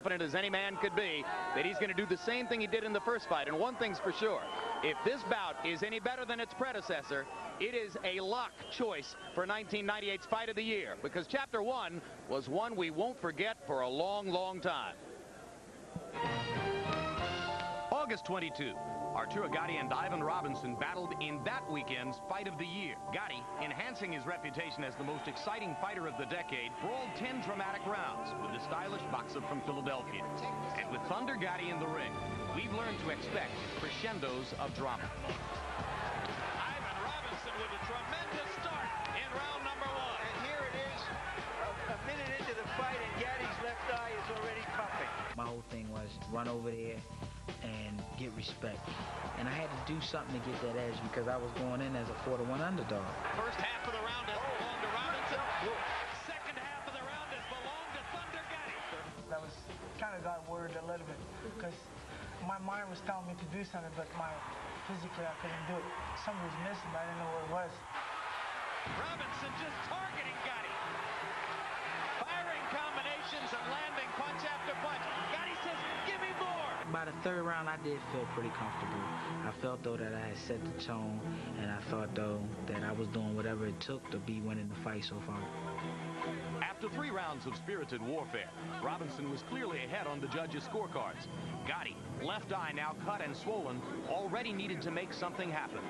confident as any man could be that he's going to do the same thing he did in the first fight. And one thing's for sure, if this bout is any better than its predecessor, it is a lock choice for 1998's Fight of the Year, because Chapter 1 was one we won't forget for a long, long time. August 22. Arturo Gatti and Ivan Robinson battled in that weekend's Fight of the Year. Gatti, enhancing his reputation as the most exciting fighter of the decade, brawled 10 dramatic rounds with the stylish boxer from Philadelphia. And with Thunder Gatti in the ring, we've learned to expect crescendos of drama. Ivan Robinson with a tremendous start in round number 1. And here it is, a minute into the fight, and Gatti's left eye is already puffing. My whole thing was run over there and get respect. And I had to do something to get that edge because I was going in as a 4-1 underdog. First half of the round has belonged to Robinson. Second half of the round has belonged to Thunder Gatti. I was kind of got worried a little bit because my mind was telling me to do something, but physically I couldn't do it. Something was missing, but I didn't know what it was. Robinson just targeting Gatti. Firing combinations and landing punch after punch. Gatti says, give me more. By the third round, I did feel pretty comfortable. I felt, though, that I had set the tone, and I thought, though, that I was doing whatever it took to be winning the fight so far. After 3 rounds of spirited warfare, Robinson was clearly ahead on the judges' scorecards. Gatti, left eye now cut and swollen, already needed to make something happen.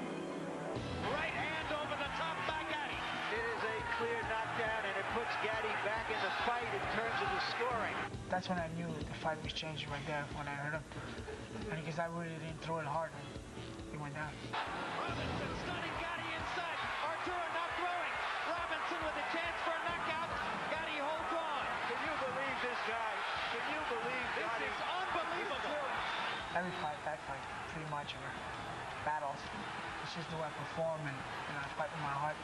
Right hand over the top by Gatti. It is a clear knockdown, and it puts Gatti back in the fight in terms of the scoring. That's when I knew the fight was changing right there, when I heard him. And because I really didn't throw it hard, he went down. Robinson stunning Gatti inside. Arturo not throwing. Robinson with a chance for a knockout. Gatti holds on. Can you believe this guy? Can you believe this Gatti? is unbelievable. Every fight, that fight, pretty much, or battles. It's just the way I perform, and I fight with my heart.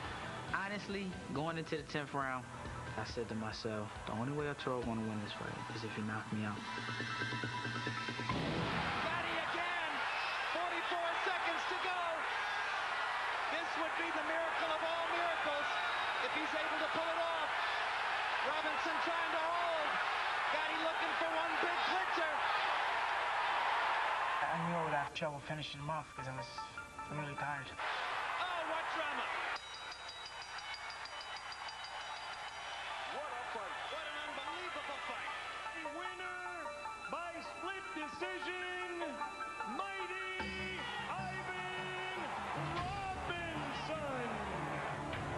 Honestly, going into the 10th round, I said to myself, the only way Arturo going to win this fight is if he knocks me out. Gatti again. 44 seconds to go. This would be the miracle of all miracles if he's able to pull it off. Robinson trying to hold. Gatti looking for one big blitzer. I knew I would have trouble finishing him off because I was really tired. Oh, what drama. What a fight. What an unbelievable fight. Winner by split decision, mighty Ivan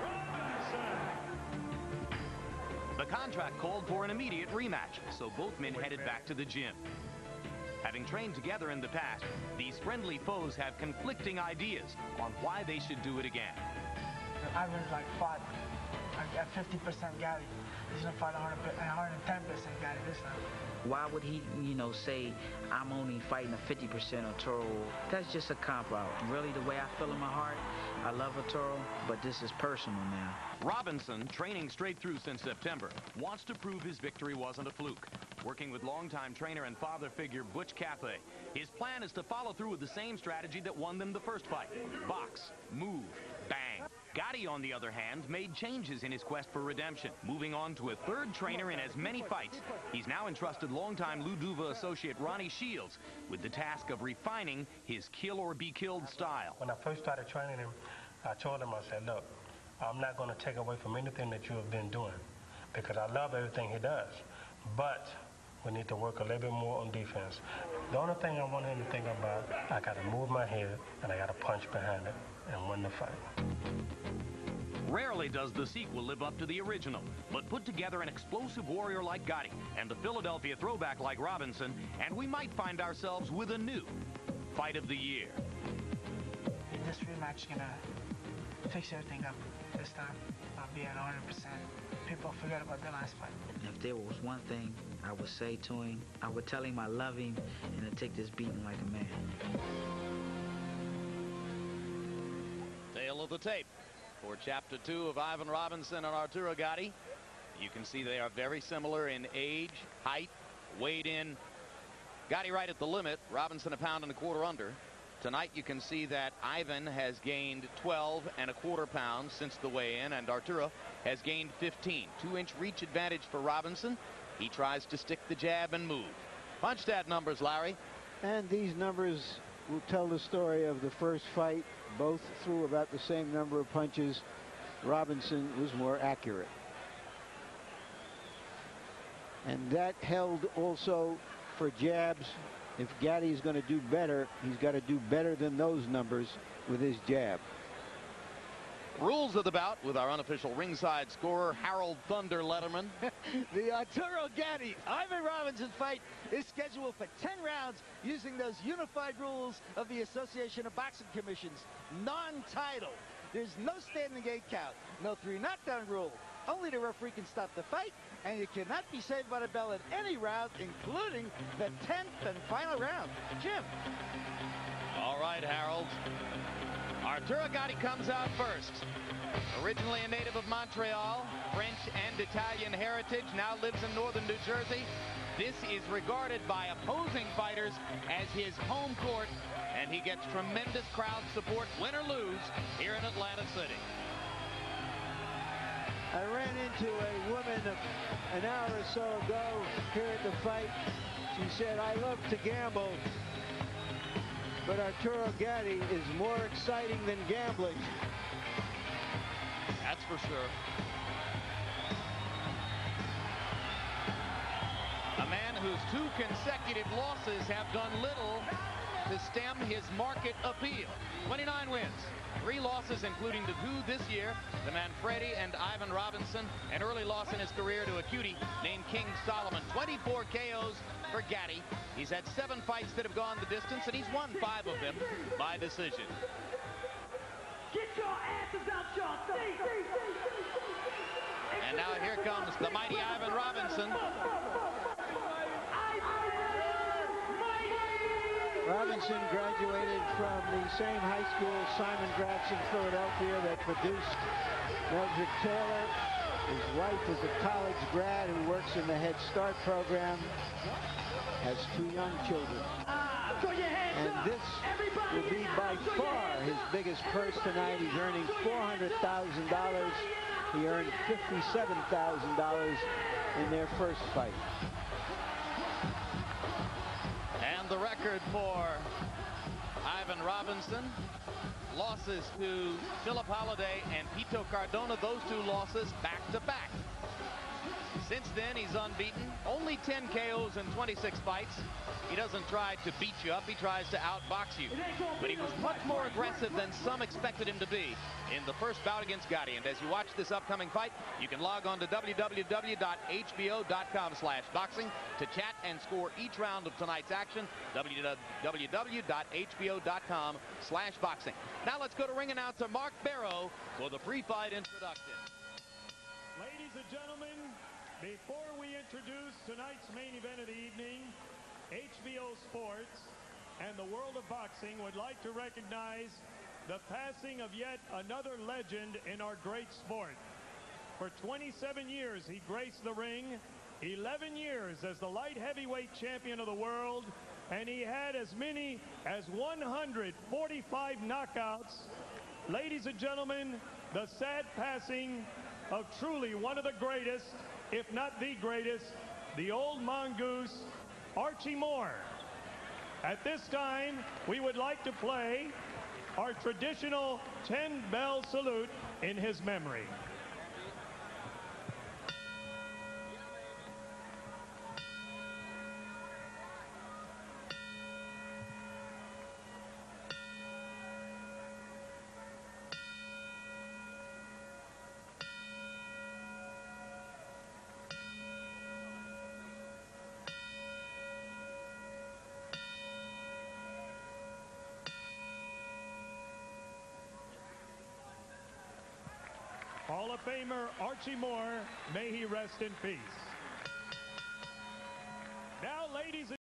Robinson. The contract called for an immediate rematch, so both men headed back to the gym. Having trained together in the past, these friendly foes have conflicting ideas on why they should do it again. Ivan's fought at 50% Gatti. He's gonna fight 110% Gatti this time. Why would he, say I'm only fighting a 50% Arturo? That's just a cop-out. Really, the way I feel in my heart, I love Arturo, but this is personal now. Robinson, training straight through since September, wants to prove his victory wasn't a fluke. Working with longtime trainer and father figure Butch Cathey, his plan is to follow through with the same strategy that won them the first fight. Box, move, bang. Gatti, on the other hand, made changes in his quest for redemption, moving on to a 3rd trainer in as many fights. He's now entrusted longtime Lou Duva associate Ronnie Shields with the task of refining his kill-or-be-killed style. When I first started training him, I told him, I said, look, I'm not going to take away from anything that you have been doing because I love everything he does, but we need to work a little bit more on defense. The only thing I want him to think about, I got to move my head and I got to punch behind it and win the fight. Rarely does the sequel live up to the original, but put together an explosive warrior like Gatti and the Philadelphia throwback like Robinson, and we might find ourselves with a new Fight of the Year. This rematch is gonna fix everything up this time. I'll be at 100%. People forget about the last fight. If there was one thing I would say to him, I would tell him I love him and to take this beating like a man. Tale of the tape for Chapter 2 of Ivan Robinson and Arturo Gatti. You can see they are very similar in age, height, weighed in. Gatti right at the limit, Robinson a pound and a quarter under. Tonight you can see that Ivan has gained 12 and a quarter pounds since the weigh-in, and Arturo has gained 15. 2-inch reach advantage for Robinson, He tries to stick the jab and move. Punch stat numbers, Larry. And these numbers will tell the story of the first fight. Both threw about the same number of punches. Robinson was more accurate. And that held also for jabs. If Gaddy's going to do better, he's got to do better than those numbers with his jab. Rules of the bout with our unofficial ringside scorer, Harold Thunder Letterman. The Arturo Gatti Ivan Robinson fight is scheduled for 10 rounds using those unified rules of the Association of Boxing Commissions. Non-title. There's no standing gate count. No 3 knockdown rule. Only the referee can stop the fight, and you cannot be saved by the bell at any round, including the 10th and final round. Jim. All right, Harold. Arturo Gatti comes out first. Originally a native of Montreal, French and Italian heritage, now lives in northern New Jersey. This is regarded by opposing fighters as his home court, and he gets tremendous crowd support, win or lose, here in Atlantic City. I ran into a woman an hour or so ago here at the fight. She said, "I love to gamble, but Arturo Gatti is more exciting than gambling." That's for sure. A man whose 2 consecutive losses have done little to stem his market appeal. 29 wins, 3 losses, including the 2 this year, the Manfredi and Ivan Robinson, an early loss in his career to a cutie named King Solomon. 24 KOs for Gatti. He's had 7 fights that have gone the distance, and he's won 5 of them by decision. Get your asses out your seats. And now here comes the mighty Ivan Robinson. Robinson graduated from the same high school, Simon Gratz in Philadelphia, that produced Mildred Taylor. His wife is a college grad who works in the Head Start program, has 2 young children. And this will be by far his biggest purse tonight. He's earning $400,000. He earned $57,000 in their first fight. And the record for Ivan Robinson, losses to Philip Holliday and Pito Cardona, those 2 losses back-to-back. Since then, he's unbeaten. Only 10 KOs in 26 fights. He doesn't try to beat you up. He tries to outbox you. But he was much more aggressive than some expected him to be in the first bout against Gatti. And as you watch this upcoming fight, you can log on to www.hbo.com/boxing to chat and score each round of tonight's action. www.hbo.com/boxing. Now let's go to ring announcer Mark Barrow for the pre-fight introduction. Ladies and gentlemen, before we introduce tonight's main event of the evening, HBO Sports and the world of boxing would like to recognize the passing of yet another legend in our great sport. For 27 years, he graced the ring, 11 years as the light heavyweight champion of the world, and he had as many as 145 knockouts. Ladies and gentlemen, the sad passing of truly one of the greatest, if not the greatest, the old mongoose, Archie Moore. At this time, we would like to play our traditional 10-bell salute in his memory. Hall of Famer Archie Moore, may he rest in peace.